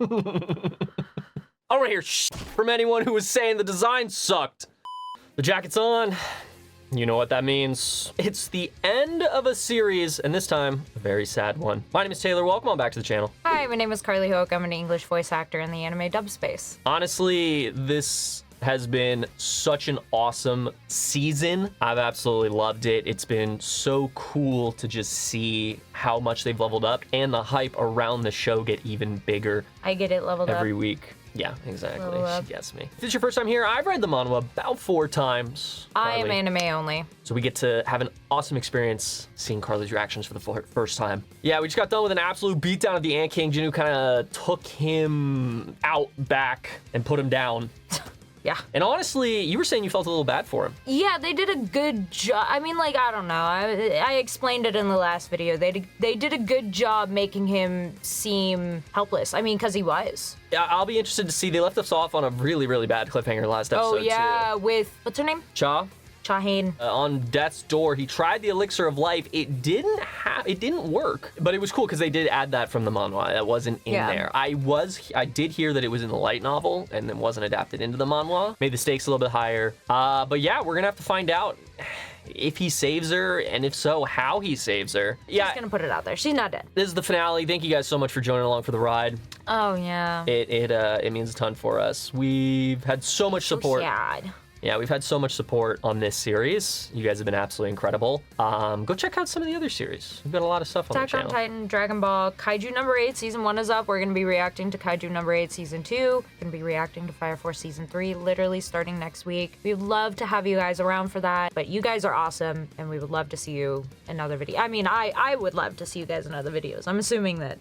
I don't want to hear shit from anyone who was saying the design sucked. The jacket's on. You know what that means. It's the end of a series, and this time, a very sad one. My name is Taylor. Welcome on back to the channel. Hi, my name is Karlii. I'm an English voice actor in the anime dub space. Honestly, this has been such an awesome season. I've absolutely loved it. It's been so cool to just see how much they've leveled up and the hype around the show get even bigger. I get it leveled up. Every week. Yeah, exactly. She gets me. If it's your first time here, I've read the manhwa about 4 times. I am anime only. So we get to have an awesome experience seeing Karlii's reactions for the first time. Yeah, we just got done with an absolute beatdown of the Ant King. Jinu kind of took him out back and put him down. Yeah. And honestly, you were saying you felt a little bad for him. Yeah, they did a good job. I mean, like, I don't know. I explained it in the last video. They did a good job making him seem helpless. I mean, because he was. Yeah, I'll be interested to see. They left us off on a really, really bad cliffhanger last episode, Oh, yeah, too. with, what's her name? Cha. Chahane. On death's door, he tried the elixir of life. It didn't work, but it was cool because they did add that from the manhwa. That wasn't in there. I did hear that it was in the light novel and then wasn't adapted into the manhwa. Made the stakes a little bit higher. But yeah, we're gonna have to find out if he saves her, and if so, how he saves her. Yeah, Just gonna put it out there. She's not dead. This is the finale. Thank you guys so much for joining along for the ride. Oh yeah. It means a ton for us. We've had so much support. God. Yeah, we've had so much support on this series. You guys have been absolutely incredible. Go check out some of the other series. We've got a lot of stuff on the channel. Attack on Titan, Dragon Ball, Kaiju number 8, season 1 is up. We're gonna be reacting to Kaiju number 8, season 2. Gonna be reacting to Fire Force season 3, literally starting next week. We'd love to have you guys around for that, but you guys are awesome, and we would love to see you in other videos. I mean, I would love to see you guys in other videos. I'm assuming that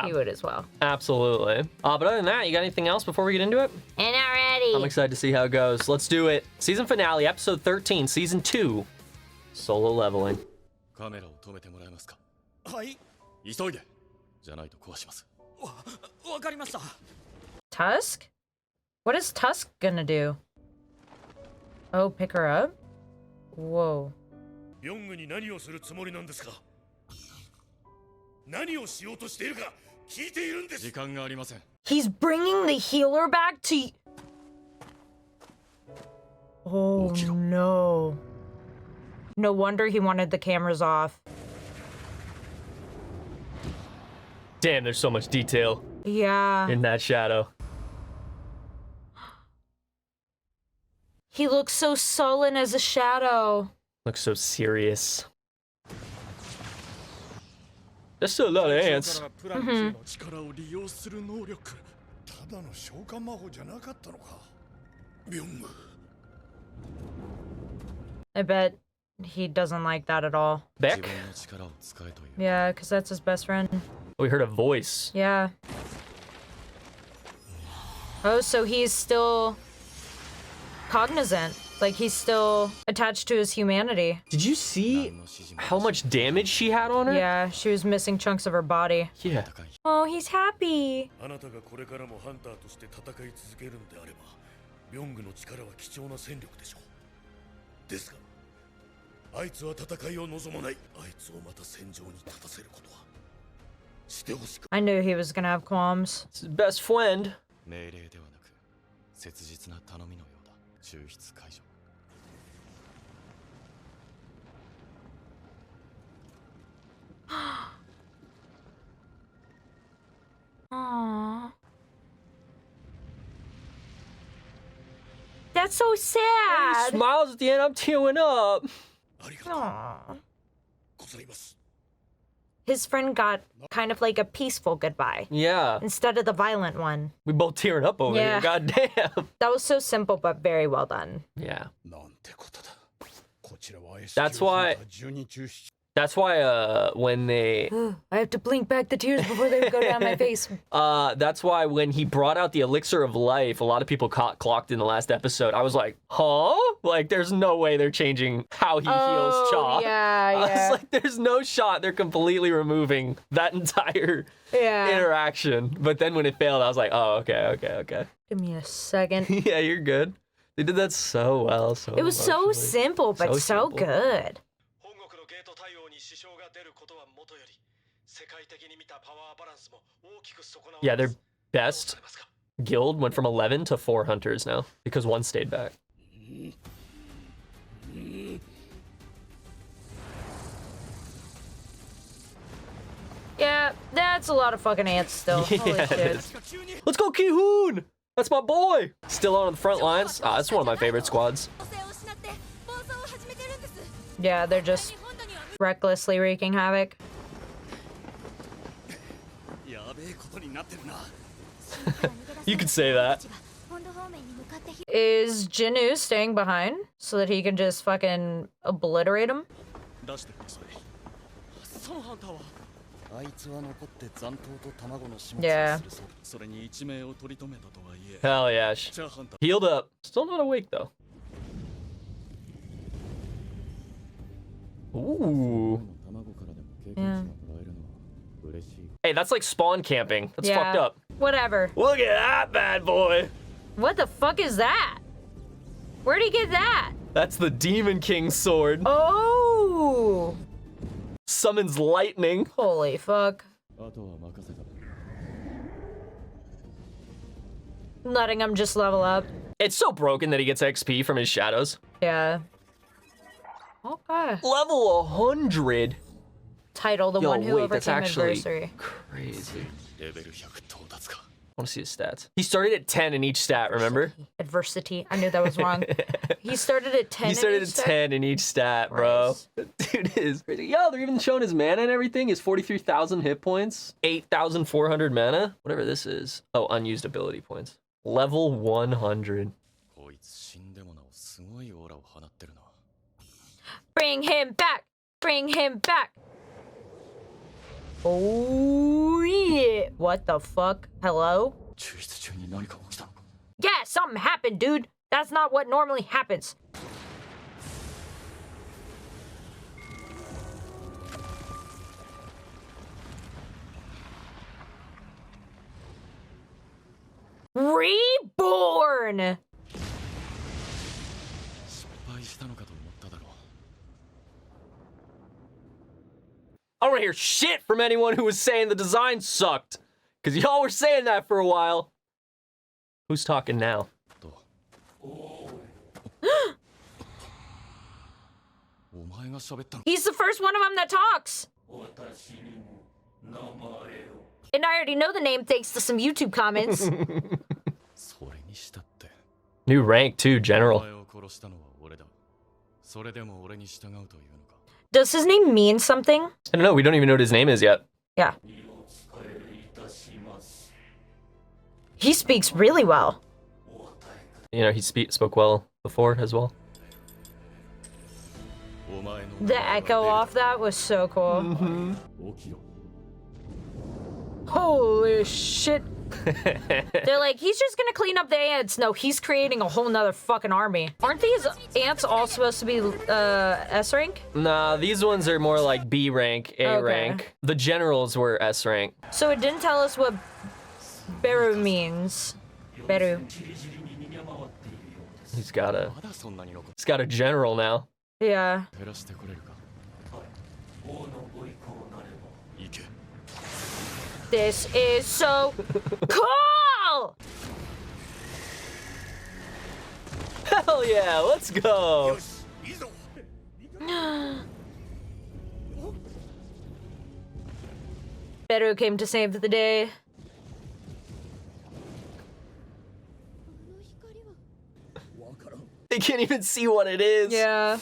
you would as well. Absolutely. But other than that, you got anything else before we get into it? And already. I'm excited to see how it goes. Let's do it. Season finale, episode 13, season 2, solo leveling. Tusk? What is Tusk gonna do? Oh, pick her up? Whoa. He's bringing the healer back to... Oh no. No wonder he wanted the cameras off. Damn, there's so much detail in that shadow. He looks so sullen as a shadow. Looks so serious. There's still a lot of ants. I bet he doesn't like that at all. Beck? Yeah, because that's his best friend. We heard a voice. Yeah. Oh, so he's still cognizant. Like, he's still attached to his humanity. Did you see how much damage she had on her? Yeah, she was missing chunks of her body. Yeah. Oh, he's happy. I knew he was gonna have qualms. It's his best friend. Aww. That's so sad. He smiles at the end, I'm tearing up. Aww. His friend got kind of like a peaceful goodbye. Yeah. Instead of the violent one. We both tearing up over here, goddamn. That was so simple, but very well done. Yeah. That's why when they... I have to blink back the tears before they go down my face. That's why when he brought out the elixir of life, a lot of people clocked in the last episode. I was like, huh? Like, there's no way they're changing how he heals Cha. Yeah, I was like, there's no shot they're completely removing that entire interaction. But then when it failed, I was like, oh, okay. Give me a second. Yeah, you're good. They did that so well. It was so simple, but so good. Yeah, best guild went from 11 to 4 hunters now because one stayed back. Yeah, that's a lot of fucking ants still. Holy Yeah, shit. it is. Let's go, Ki-hoon! That's my boy! Still on the front lines. Ah, that's one of my favorite squads. Yeah, they're just recklessly wreaking havoc. You could say that. Is Jinnu staying behind so that he can just fucking obliterate him? Yeah. Hell yeah. Healed up. Still not awake though. Ooh. Yeah. Hey, that's like spawn camping. That's Yeah. fucked up. Whatever. Look at that bad boy. What the fuck is that? Where'd he get that? That's the Demon King's sword. Oh! Summons lightning. Holy fuck. Letting him just level up. It's so broken that he gets XP from his shadows. Yeah. Okay. Level 100. Title, the Yo, one who wait, that's overcame actually adversary. crazy. I want to see his stats. He started at 10 in each stat, remember? Adversity. I knew that was wrong. He started at 10. He started in at each stat? 10 in each stat, bro. Nice. Dude is crazy. Yo, they're even showing his mana and everything. His 43,000 hit points, 8,400 mana, whatever this is. Oh, unused ability points. Level 100. Bring him back! Bring him back! Oh yeah! What the fuck? Hello? Yeah, something happened, dude. That's not what normally happens. Reborn! I don't want to hear shit from anyone who was saying the design sucked. Because y'all were saying that for a while. Who's talking now? He's the first one of them that talks. And I already know the name thanks to some YouTube comments. New rank too, General. Does his name mean something? I don't know, we don't even know what his name is yet. Yeah. He speaks really well. You know, he spoke well before as well. The echo off that was so cool. Mm-hmm. Holy shit. They're like, he's just gonna clean up the ants. No, he's creating a whole nother fucking army. Aren't these ants all supposed to be S rank? Nah, these ones are more like B rank, A Okay. rank. The generals were S rank. So it didn't tell us what BERU means. BERU. He's got a general now. Yeah. This is so cool! Hell yeah, let's go. BERU came to save the day. They can't even see what it is. Yeah.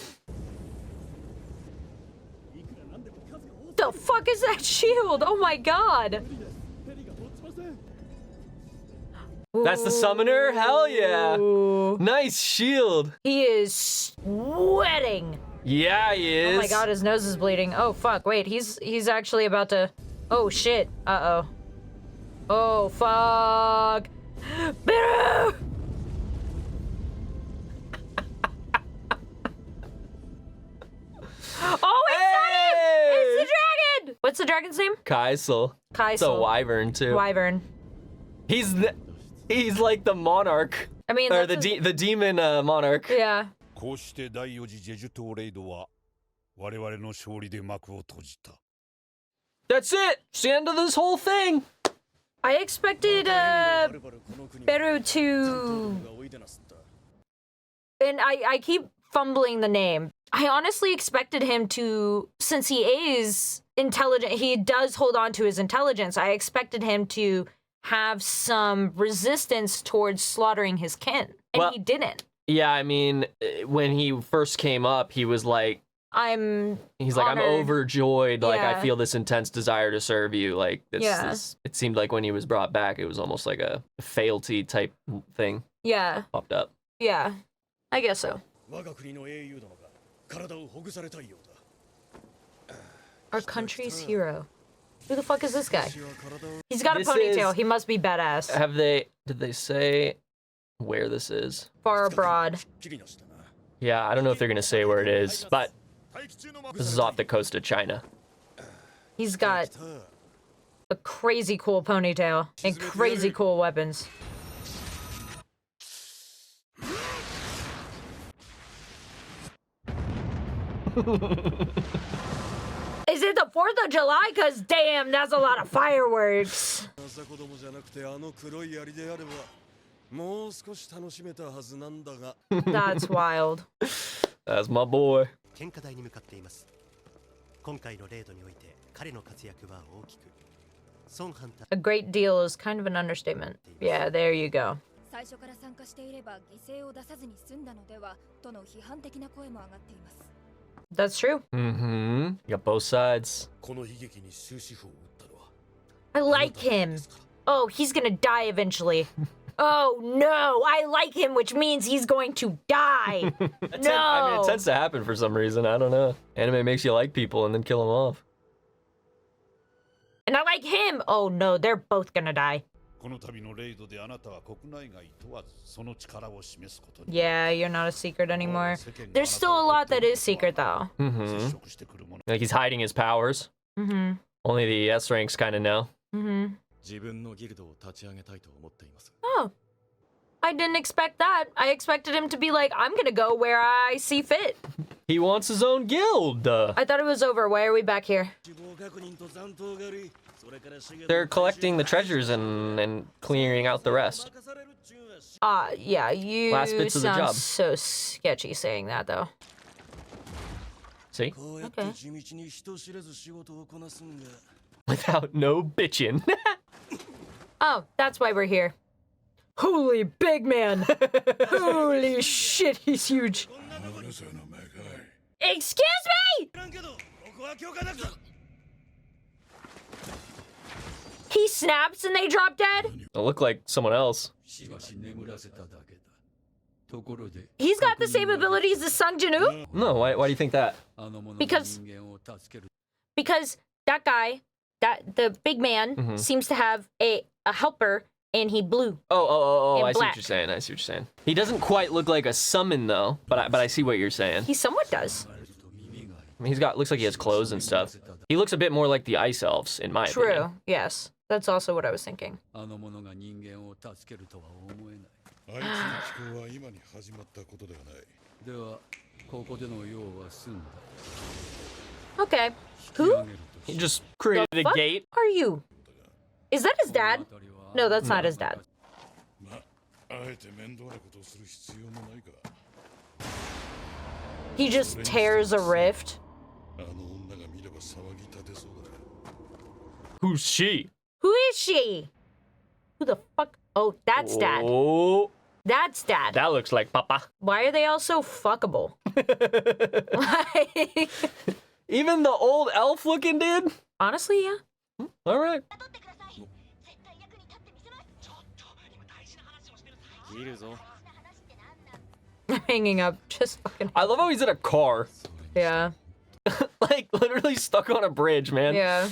The fuck is that shield? Oh my god. That's the summoner? Hell yeah. Ooh. Nice shield. He is sweating. Yeah, he is. Oh my god, his nose is bleeding. Oh fuck, wait, he's actually about to... Oh shit, uh-oh. Oh fuck. BERU! Oh, it's the dragon! What's the dragon's name? Kaisel. It's a Kaisel. wyvern too. Wyvern. He's like the monarch. I mean, Or that's the demon monarch. yeah. こうして第4次ジェジュ島レイドは我々の勝利で幕を閉じた。 That's it. It's the end of this whole thing. I expected BERU to, and I keep fumbling the name. I honestly expected him to, since he is intelligent, he does hold on to his intelligence. I expected him to have some resistance towards slaughtering his kin, and he didn't. Yeah, I mean, when he first came up, he was like, I'm overjoyed. Like, I feel this intense desire to serve you. Like, this, it seemed like when he was brought back, it was almost like a fealty type thing. Yeah. Popped up. Yeah, I guess so. Our country's hero. Who the fuck is this guy? He's got a ponytail. He must be badass. Did they say where this is? Far abroad. Yeah, I don't know if they're gonna say where it is, but this is off the coast of China. He's got a crazy cool ponytail and crazy cool weapons. Is it the 4th of July? Cause damn, that's a lot of fireworks. That's wild. That's my boy. A great deal is kind of an understatement. Yeah, there you go. That's true. Mm-hmm. You got both sides. I like him. Oh, he's gonna die eventually. Oh no, I like him, which means he's going to die. No. I mean, it tends to happen for some reason. I don't know. Anime makes you like people and then kill them off. And I like him. Oh no, they're both gonna die. Yeah, you're not a secret anymore. There's still a lot that is secret though. Mm-hmm. Like he's hiding his powers. Mm-hmm. Only the S ranks kind of know. Mm-hmm. Oh. I didn't expect that. I expected him to be like, I'm gonna go where I see fit. He wants his own guild. I thought it was over. Why are we back here? They're collecting the treasures and clearing out the rest. Yeah, you Last bits of the job. sound so sketchy saying that though. See? Okay. Without no bitchin'. Oh, that's why we're here. Holy big man! Holy shit, he's huge. Excuse me! He snaps and they drop dead? It'll look like someone else. He's got the same abilities as Sung Jin-woo? No, why do you think that? Because that guy, the big man, seems to have a helper, and he blue. Oh, I see black. what you're saying. I see what you're saying. He doesn't quite look like a summon though, but I see what you're saying. He somewhat does. I mean, looks like he has clothes and stuff. He looks a bit more like the ice elves, in my opinion. True, yes. That's also what I was thinking. Okay. Who? He just created a fuck gate. Are you? Is that his dad? No, that's not his dad. He just tears a rift. Who's she? Who is she? Who the fuck? Oh, that's dad. Oh, That's dad. that looks like Papa. Why are they all so fuckable? Like, Even the old elf-looking dude. honestly, yeah. All right. I'm hanging up. Just fucking. I love how he's in a car. Yeah. Like, literally stuck on a bridge, man. Yeah.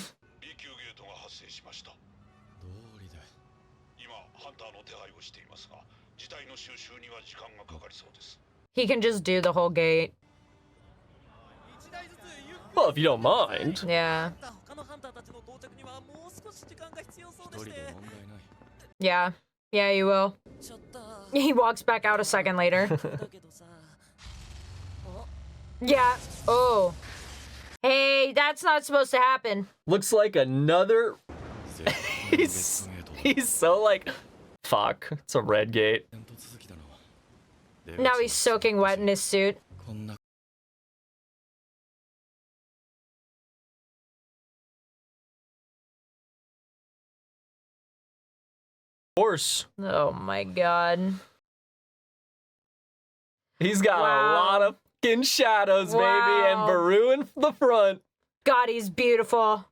He can just do the whole gate. Well, if you don't mind. Yeah. Yeah. Yeah, you will. He walks back out a second later. Yeah. Oh. Hey, that's not supposed to happen. Looks like another... he's He's so like, fuck, it's a red gate. と続きだな Now he's soaking wet in his suit. こんな Horse. Oh my god. He's got a lot of fucking shadows, baby, and Wow. BERU in the front. God, he's beautiful.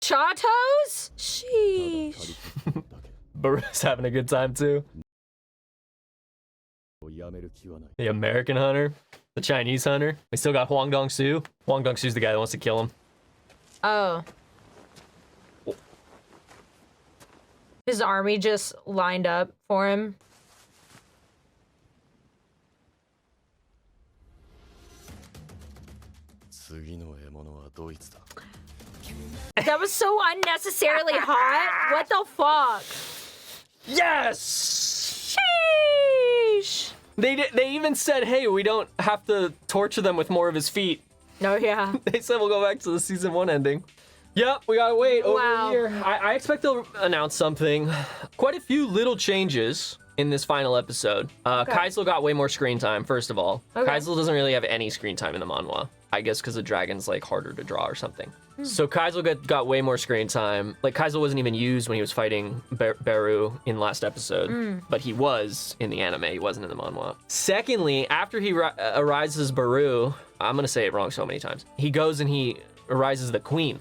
Chatos? Sheesh. BERU's having a good time too. やめる気はない The American hunter, the Chinese hunter. We still got Huang Dong-su. Huang Dong-su's the guy that wants to kill him. Oh. His army just lined up for him. 次の獲物はドイツだ That was so unnecessarily hot. What the fuck? Yes! Sheesh. They even said, hey, we don't have to torture them with more of his feet. No, yeah. They said we'll go back to the season 1 ending. Yep, we gotta wait over Wow. a year. I expect they'll announce something. Quite a few little changes in this final episode. Kaisel got way more screen time, first of all. Okay. Kaisel doesn't really have any screen time in the manhwa. I guess because the dragon's like harder to draw or something. So Kaisel got way more screen time. Like Kaisel wasn't even used when he was fighting BERU in last episode, but he was in the anime. He wasn't in the manhwa. Secondly, after he arises BERU, I'm gonna say it wrong so many times. He goes and he arises the queen.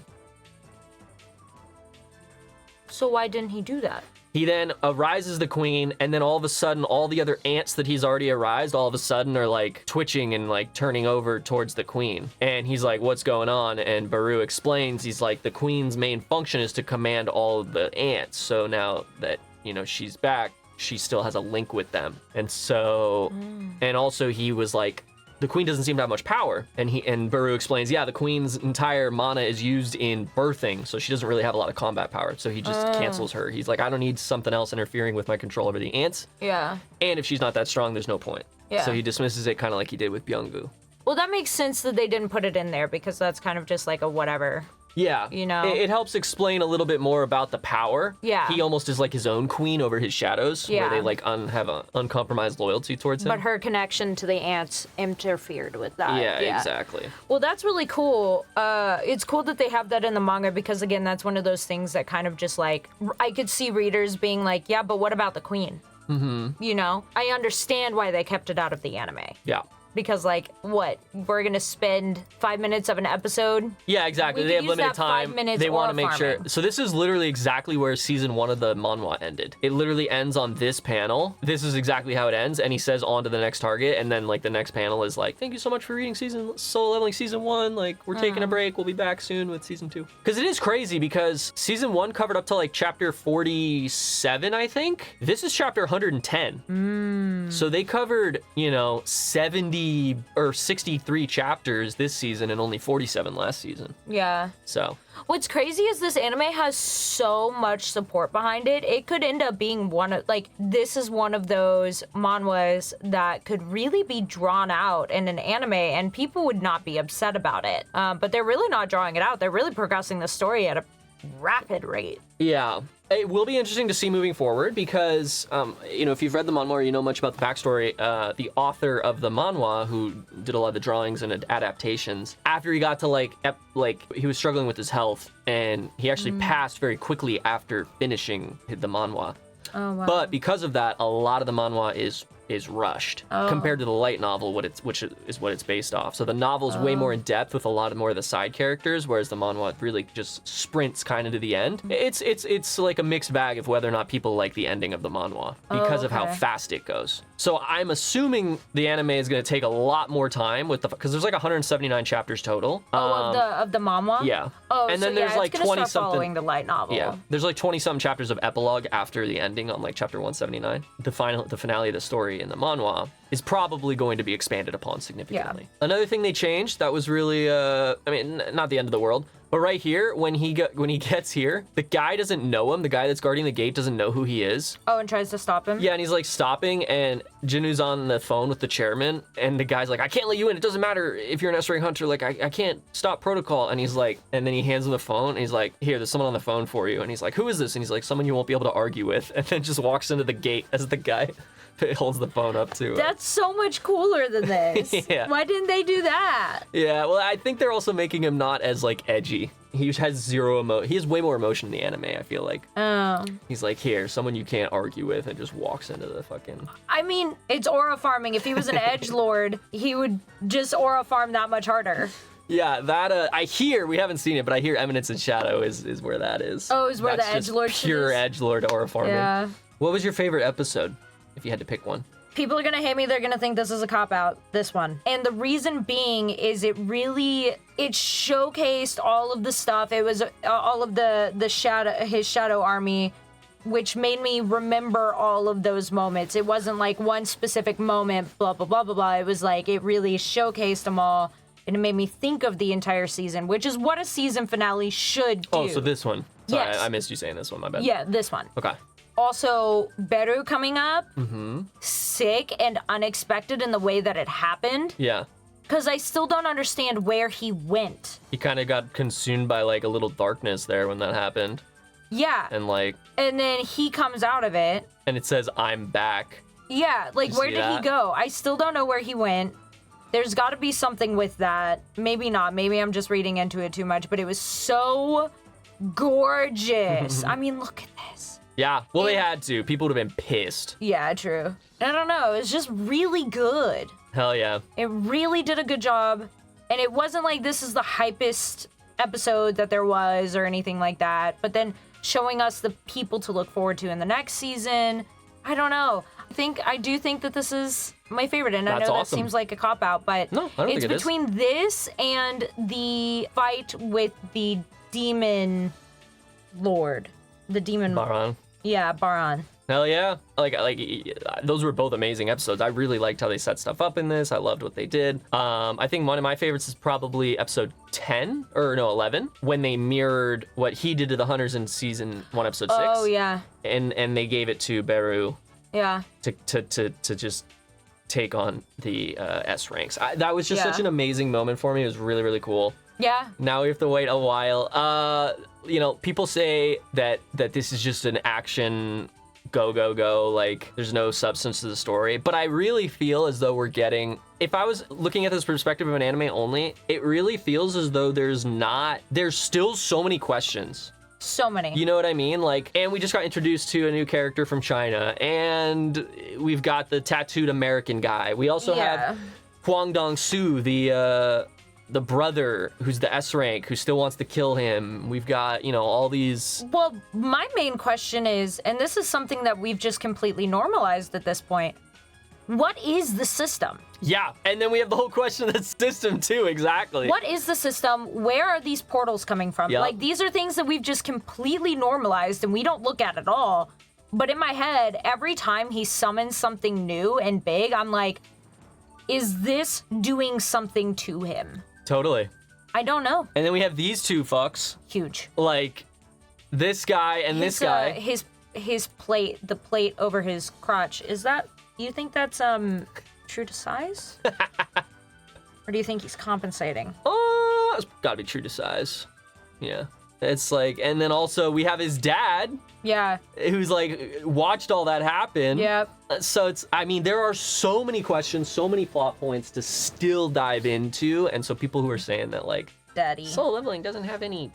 So why didn't he do that? He then arises the queen, and then all of a sudden, all the other ants that he's already arised, all of a sudden are like twitching and like turning over towards the queen. And he's like, what's going on? And BERU explains, he's like, the queen's main function is to command all of the ants. So now that, you know, she's back, she still has a link with them. And so, and also he was like, the queen doesn't seem to have much power. And BERU explains, yeah, the queen's entire mana is used in birthing, so she doesn't really have a lot of combat power. So he just cancels her. He's like, I don't need something else interfering with my control over the ants. Yeah. And if she's not that strong, there's no point. Yeah. So he dismisses it kind of like he did with Byung-gu. Well, that makes sense that they didn't put it in there because that's kind of just like a whatever. Yeah. You know? It helps explain a little bit more about the power. Yeah. He almost is like his own queen over his shadows, Yeah. where they like have an uncompromised loyalty towards him. But her connection to the ants interfered with that. yeah, exactly. Well, that's really cool. It's cool that they have that in the manga because, again, that's one of those things that kind of just like, I could see readers being like, yeah, but what about the queen? Mm-hmm. You know? I understand why they kept it out of the anime. Yeah. Because, like, what? We're gonna spend 5 minutes of an episode? Yeah, exactly. We They could have use limited that 5 time. minutes They want to or make sure. farming. So this is literally exactly where season 1 of the manhwa ended. It literally ends on this panel. This is exactly how it ends, and he says on to the next target, and then like the next panel is like, thank you so much for reading solo leveling season 1. Like we're taking a break. We'll be back soon with season 2. Because it is crazy because season 1 covered up to like chapter 47, I think. This is chapter 110. So they covered, you know, 70 or 63 chapters this season and only 47 last season. Yeah. So What's crazy is this anime has so much support behind it. It could end up being one of, like, this is one of those manhwas that could really be drawn out in an anime and people would not be upset about it. But they're really not drawing it out. They're really progressing the story at a rapid rate. yeah, it will be interesting to see moving forward because, you know, if you've read the manhwa or you know much about the backstory, the author of the manhwa, who did a lot of the drawings and adaptations, after he got to like he was struggling with his health, and he actually passed very quickly after finishing the manhwa. Oh, wow. But because of that, a lot of the manhwa is is rushed compared to the light novel, which is what it's based off. So the novel is way more in depth with a lot more of the side characters, whereas the manhwa really just sprints kind of to the end. It's like a mixed bag of whether or not people like the ending of the manhwa because of how fast it goes. So I'm assuming the anime is going to take a lot more time because there's like 179 chapters total. Of the manhwa? Yeah. Oh, and so then there's like it's gonna 20 start following something. the light novel. Yeah, there's like 20 something chapters of epilogue after the ending on like chapter 179. The finale of the story in the manhwa is probably going to be expanded upon significantly. Yeah. Another thing they changed that was really, not the end of the world, but right here, when he gets here, the guy doesn't know him. The guy that's guarding the gate doesn't know who he is. Oh, and tries to stop him? Yeah, and he's like stopping, and Jinu's on the phone with the chairman, and the guy's like, I can't let you in. It doesn't matter if you're an S-rank hunter. Like, I can't stop protocol. And he's like, and then he hands him the phone, and he's like, here, there's someone on the phone for you. And he's like, who is this? And he's like, someone you won't be able to argue with. And then just walks into the gate as the guy holds the phone up to him. That's so much cooler than this. Yeah. Why didn't they do that? Yeah, well, I think they're also making him not as, like, edgy. He has zero emotion. He has way more emotion in the anime, I feel like. Oh. He's like, here, someone you can't argue with, and just walks into the fucking... I mean, it's aura farming. If he was an edgelord, he would just aura farm that much harder. Yeah, that, I hear, we haven't seen it, but I hear Eminence and Shadow is where that is. Oh, is where That's the just edgelord pure is? edgelord aura farming. Yeah. What was your favorite episode, if you had to pick one? People are gonna hate me, they're gonna think this is a cop-out, this one. And the reason being is it showcased all of the stuff. It was all of his shadow army, which made me remember all of those moments. It wasn't like one specific moment, blah, blah, blah, blah, blah. It was like, it really showcased them all, and it made me think of the entire season, which is what a season finale should do. Oh, so this one. Sorry, Yes. I missed you saying this one, my bad. Yeah, this one. Okay. Also, BERU coming up, sick and unexpected in the way that it happened. Yeah. Because I still don't understand where he went. He kind of got consumed by, like, a little darkness there when that happened. Yeah. And then he comes out of it. And it says, I'm back. Yeah, like, where did he go? I still don't know where he went. There's got to be something with that. Maybe not. Maybe I'm just reading into it too much. But it was so gorgeous. I mean, look at this. Yeah, well, they had to. People would have been pissed. Yeah, true. I don't know. It's just really good. Hell yeah. It really did a good job. And it wasn't like this is the hypest episode that there was or anything like that. But then showing us the people to look forward to in the next season. I don't know. I do think that this is my favorite. And That's I know awesome. that seems like a cop-out, but No, I don't it's think it is. between this and the fight with the demon lord. The demon... Baran. Yeah, Baran. Hell yeah. Like those were both amazing episodes. I really liked how they set stuff up in this. I loved what they did. I think one of my favorites is probably episode 10, or no, 11, when they mirrored what he did to the hunters in season 1, episode 6. Oh, yeah. And they gave it to BERU Yeah. to just take on the S ranks. That was just such an amazing moment for me. It was really, really cool. Yeah. Now we have to wait a while. People say that this is just an action go, like there's no substance to the story. But I really feel as though we're getting, if I was looking at this perspective of an anime only, it really feels as though there's still so many questions. So many. You know what I mean? Like, and we just got introduced to a new character from China, and we've got the tattooed American guy. We also have Huang Dong-su, the brother who's the S rank who still wants to kill him. We've got, all these. Well, my main question is, and this is something that we've just completely normalized at this point, what is the system? Yeah, and then we have the whole question of the system too, exactly. What is the system? Where are these portals coming from? Yep. Like, these are things that we've just completely normalized and we don't look at all. But in my head, every time he summons something new and big, I'm like, is this doing something to him? Totally. I don't know. And then we have these two fucks. Huge. Like, this guy and this guy. His plate, the plate over his crotch, you think that's true to size? Or do you think he's compensating? Oh, it's gotta be true to size. Yeah. It's like, and then also we have his dad. Yeah. Who's like watched all that happen. Yep. So there are so many questions, so many plot points to still dive into. And so people who are saying that like Daddy. Soul Leveling doesn't have any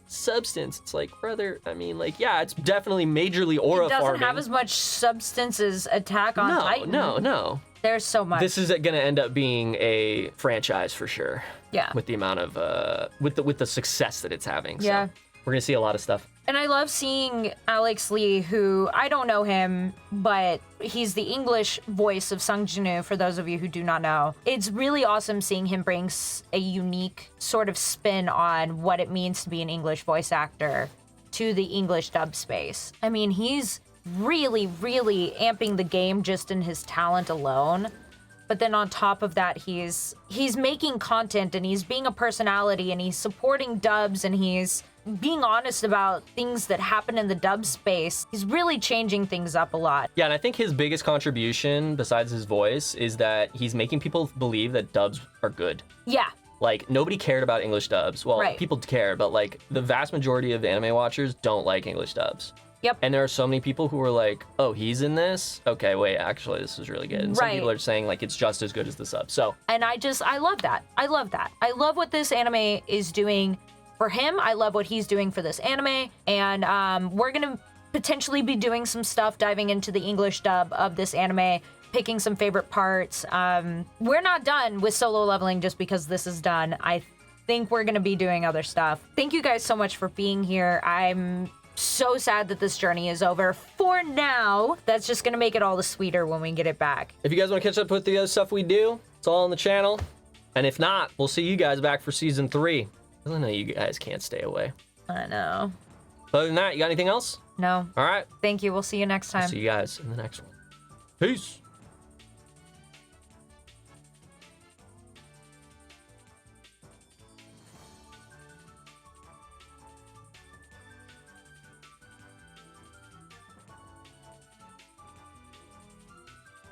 substance. It's like, brother, I mean, like, yeah, it's definitely majorly aura It doesn't farming. have as much substance as Attack on Titan. No. There's so much. This is going to end up being a franchise for sure. Yeah. With the amount of with the success that it's having. Yeah. So we're going to see a lot of stuff. And I love seeing Alex Lee, who I don't know him, but he's the English voice of Sung Jin-woo, for those of you who do not know. It's really awesome seeing him bring a unique sort of spin on what it means to be an English voice actor to the English dub space. I mean, he's really, really amping the game just in his talent alone. But then on top of that, he's making content and he's being a personality and he's supporting dubs and he's being honest about things that happen in the dub space. He's really changing things up a lot. Yeah, and I think his biggest contribution, besides his voice, is that he's making people believe that dubs are good. Yeah. Like, nobody cared about English dubs. Well, Right. people care, but, like, the vast majority of anime watchers don't like English dubs. Yep. And there are so many people who are like, oh, he's in this? Okay, wait, actually, this is really good. And some Right. people are saying, like, it's just as good as the sub. So, And I love that. I love that. I love what this anime is doing for him. I love what he's doing for this anime. And we're going to potentially be doing some stuff, diving into the English dub of this anime, picking some favorite parts. We're not done with Solo Leveling just because this is done. I think we're going to be doing other stuff. Thank you guys so much for being here. I'm so sad that this journey is over for now. That's just going to make it all the sweeter when we get it back. if you guys want to catch up with the other stuff we do, it's all on the channel. And if not, we'll see you guys back for season 3. I know you guys can't stay away. I know. But other than that, you got anything else? No. All right. Thank you. We'll see you next time. See you guys in the next one. Peace.